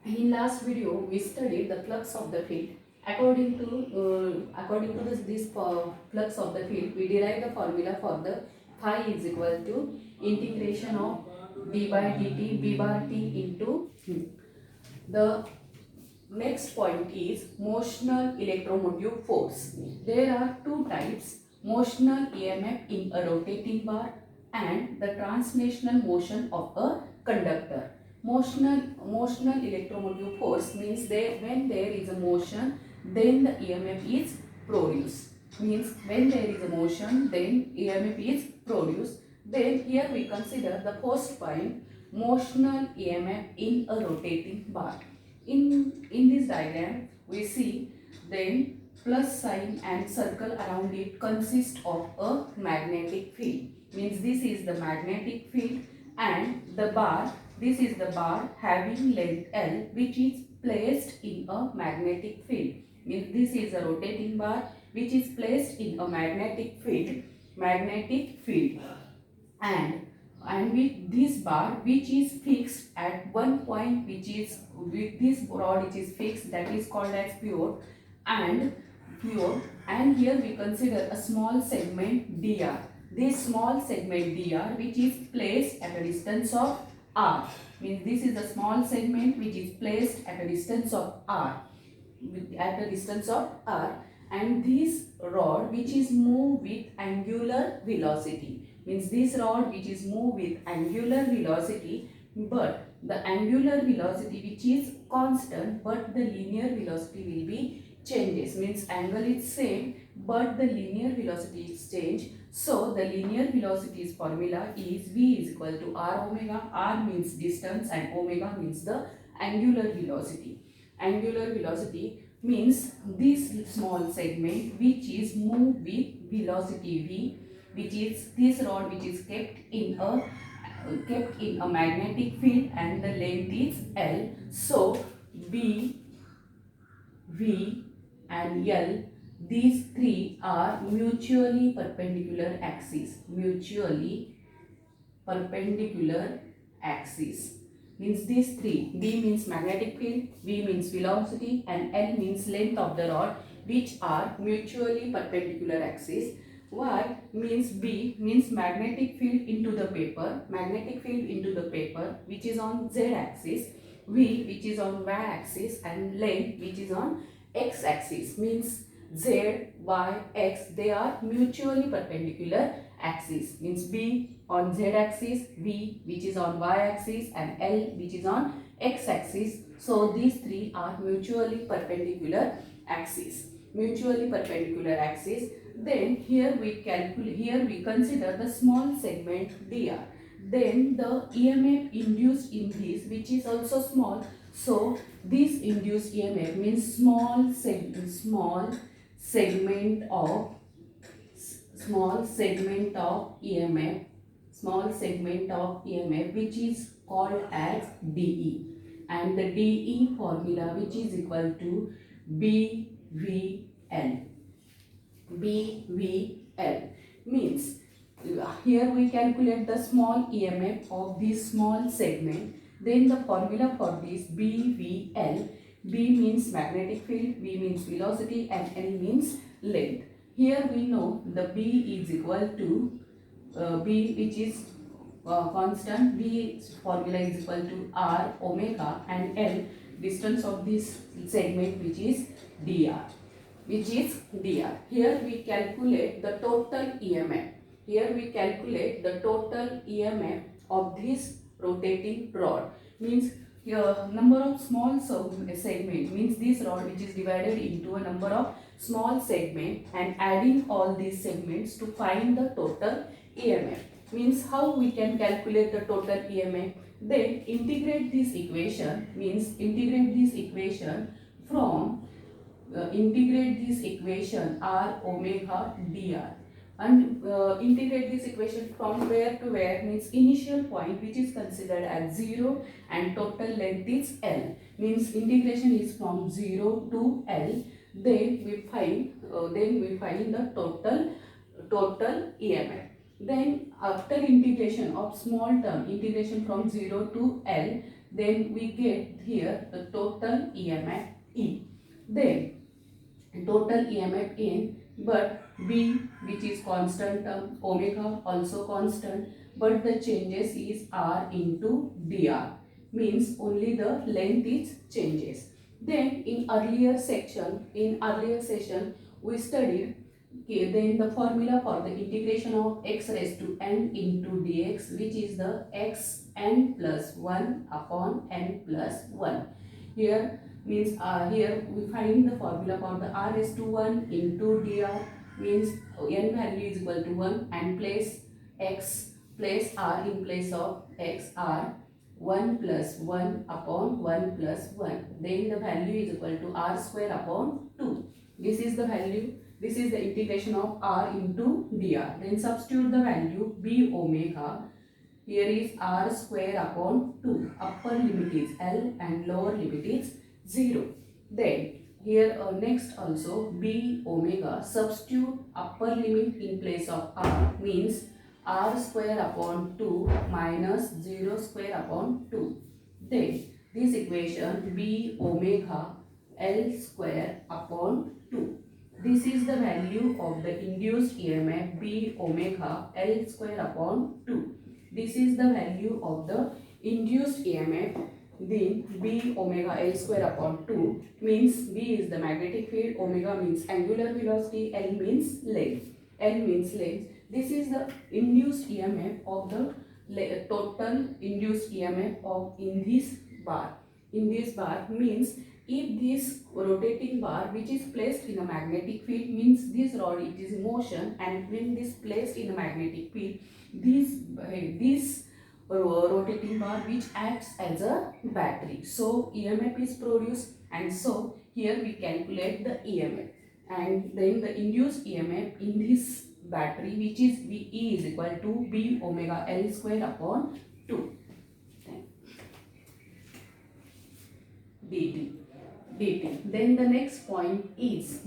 In last video, we studied the flux of the field. According to this flux of the field, we derived the formula for the phi is equal to integration of d by dt b bar t into the next point is motional electromotive force. There are two types: motional EMF in a rotating bar and the translational motion of a conductor. Motional electromotive force means when there is a motion, then the EMF is produced. Means when there is a motion, then EMF is produced. Then here we consider the first point, motional EMF in a rotating bar. In this diagram, we see then plus sign and circle around it consist of a magnetic field. Means this is the magnetic field, and the bar, this is the bar having length L, which is placed in a magnetic field. Means this is a rotating bar which is placed in a magnetic field, and with this bar which is fixed at one point, which is with this rod which is fixed, that is called as and pure and here we consider a small segment dr. This small segment dr which is placed at a distance of r. Means this is a small segment which is placed at a distance of r, and this rod which is moved with angular velocity. Means this rod which is moved with angular velocity, but the angular velocity which is constant, but the linear velocity will be changes. Means angle is same but the linear velocity is changed. So the linear velocity's formula is V is equal to r omega. R means distance and omega means the angular velocity. Angular velocity means this small segment which is moved with velocity v, which is this rod which is kept in a magnetic field and the length is L. So B, V and L, these three are mutually perpendicular axes. Means these three, B means magnetic field, V means velocity and L means length of the rod, which are mutually perpendicular axes. Y means B means magnetic field into the paper which is on Z axis, V which is on Y axis and length which is on X axis. Means Z, Y, X, they are mutually perpendicular axis. Means B on Z axis, V which is on Y axis and L which is on X axis. So these three are mutually perpendicular axis. Then here we consider the small segment dr. Then the EMF induced in this which is also small. So this induced EMF means small segment of EMF which is called as DE, and the DE formula which is equal to BVL. Means here we calculate the small EMF of this small segment. Then the formula for this BVL, B means magnetic field, V means velocity and L means length. Here we know the B is equal to B which is constant, V formula is equal to R omega and L distance of this segment which is dr. Here we calculate the total EMF. Of this rotating rod. Means here number of small segment, means this rod which is divided into a number of small segment and adding all these segments to find the total EMF. Means how we can calculate the total EMF? Then integrate this equation R omega dr, and integrate this equation from where to where, means initial point which is considered as 0 and total length is L. Means integration is from 0 to L. Then we find the total EMF. Then after integration of small term, integration from 0 to L, then we get here the total EMF E. Then total EMF in, but B which is constant term, omega also constant, but the changes is R into dr, means only the length is changes. Then in earlier session we studied, okay, then the formula for the integration of x raised to n into dx, which is the x n plus 1 upon n plus 1. Here means here we find the formula for the r raised to 1 into dr, means n value is equal to 1 and place x place r in place of x, r 1 plus 1 upon 1 plus 1. Then the value is equal to r square upon 2. This is the value. This is the integration of r into dr. Then substitute the value b omega. Here is r square upon 2. Upper limit is L and lower limit is 0. Then here next also b omega. Substitute upper limit in place of r, means r square upon 2 minus 0 square upon 2. Then this equation b omega L square upon 2. This is the value of the induced EMF b omega L square upon 2. This is the value of the induced EMF, then b omega L square upon 2, means b is the magnetic field, omega means angular velocity, L means length. L means length. This is the induced EMF of the total induced EMF of in this bar. In this bar means if this rotating bar which is placed in a magnetic field, means this rod it is in motion, and when this placed in a magnetic field, this rotating bar which acts as a battery, so EMF is produced, and so here we calculate the EMF, and then the induced EMF in this battery, which is E is equal to b omega L square upon 2 dt. Then the next point is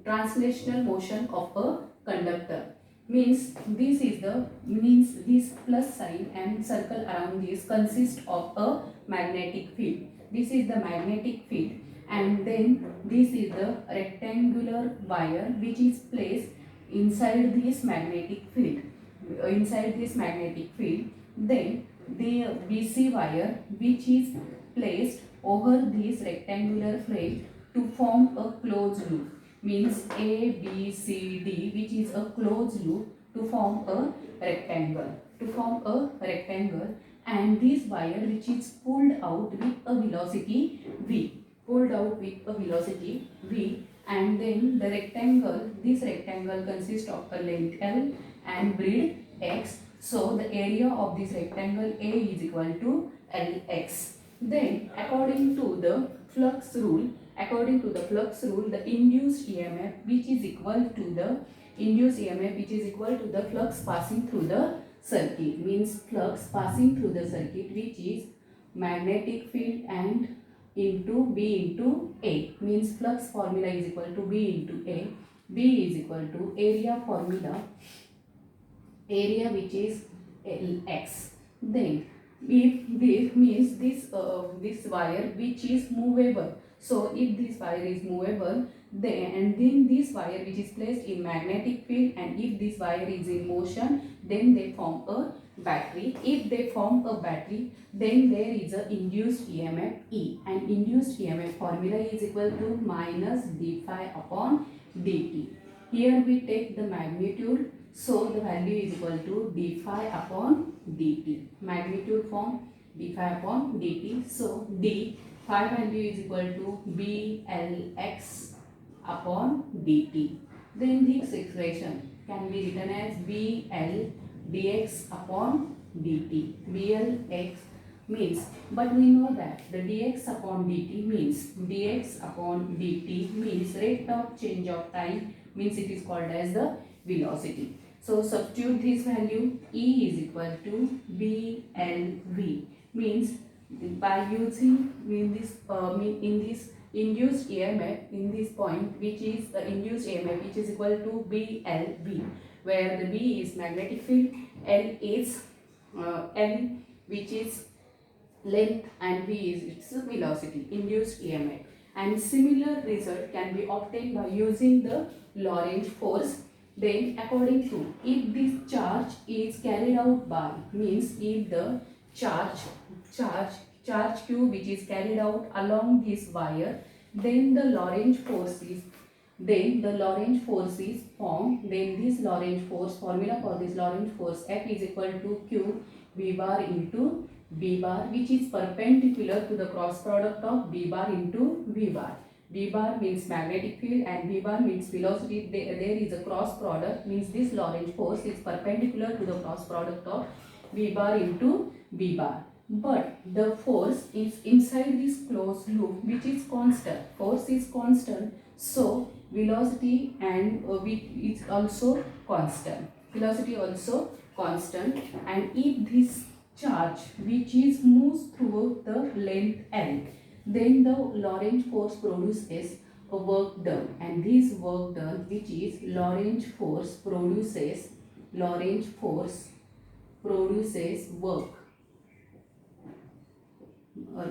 translational motion of a conductor. Means this plus sign and circle around this consists of a magnetic field. This is the magnetic field, and then this is the rectangular wire which is placed inside this magnetic field. Then the BC wire which is placed over this rectangular frame to form a closed loop, means A, B, C, D, which is a closed loop to form a rectangle. And this wire which is pulled out with a velocity V. And then the rectangle, this rectangle consists of a length L and breadth X. So the area of this rectangle A is equal to Lx. Then according to the flux rule, the induced EMF which is equal to the flux passing through the circuit, means flux passing through the circuit which is magnetic field and into B into A, means flux formula is equal to B into A. B is equal to area which is Lx. Then if this means this wire which is movable, so if this wire is movable, then this wire which is placed in magnetic field, and if this wire is in motion, then they form a battery. If they form a battery, then there is a induced EMF E, and induced EMF formula is equal to minus d phi upon dt. Here we take the magnitude, so the value is equal to d phi upon dt. Magnitude form d phi upon dt. So d phi value is equal to blx upon dt. Then this expression can be written as bl dx upon dt. blx means, but we know that the dx upon dt means rate of change of time, means it is called as the velocity. So substitute this value, E is equal to BLV, means by using in this induced EMF in this point, which is the induced EMF which is equal to BLV, where the B is magnetic field, L which is length, and V is its velocity, induced EMF. And similar result can be obtained by using the Lorentz force. Then according to, if this charge is carried out by, means if the charge Q which is carried out along this wire, then the Lorentz force is formed. Then this Lorentz force, formula for this Lorentz force, F is equal to Q V bar into B bar, which is perpendicular to the cross product of B bar into V bar. B bar means magnetic field and V bar means velocity. There is a cross product, means this Lorentz force is perpendicular to the cross product of V bar into B bar. But the force is inside this closed loop, which is constant. Force is constant, so velocity and is also constant. Velocity also constant, and if this charge which is moves through the length L, then the Lorentz force produces a work done, and this work done, which is Lorentz force produces work.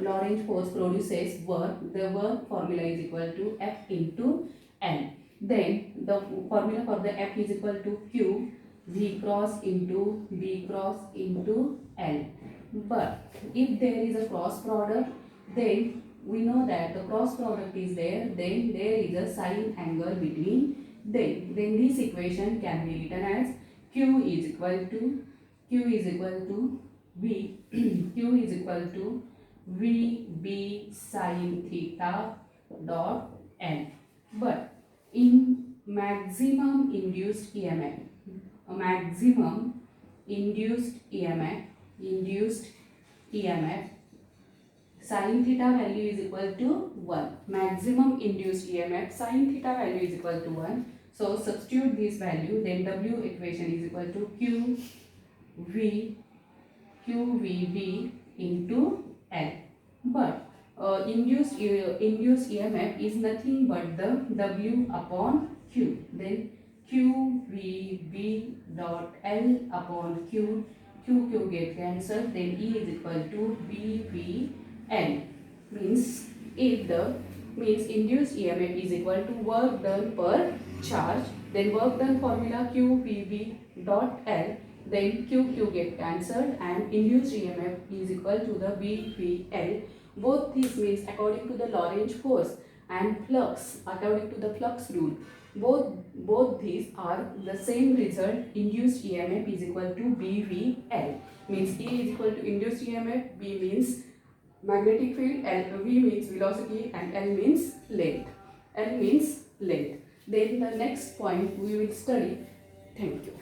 Lorentz force produces work. The work formula is equal to F into L. Then the formula for the F is equal to Q V cross into B cross into L. But if there is a cross product, then we know that the cross product is there, then there is a sine angle between them. Then this equation can be written as Q is equal to V Q is equal to VB sine theta dot N. But in maximum induced EMF, sin theta value is equal to 1. Maximum induced EMF sin theta value is equal to 1. So substitute this value, then W equation is equal to QVB into L. But induced EMF is nothing but the W upon Q. Then QVB dot L upon Q get cancelled. Then E is equal to BVL. Means if the induced EMF is equal to work done per charge, then work done formula QVB dot L, then QQ get cancelled, and induced EMF is equal to the BVL. Both these means according to the Lorentz force and flux according to the Flux rule. Both these are the same result. Induced EMF is equal to BVL. Means E is equal to induced EMF, B means magnetic field, and V means velocity, and L means length. Then the next point we will study. Thank you.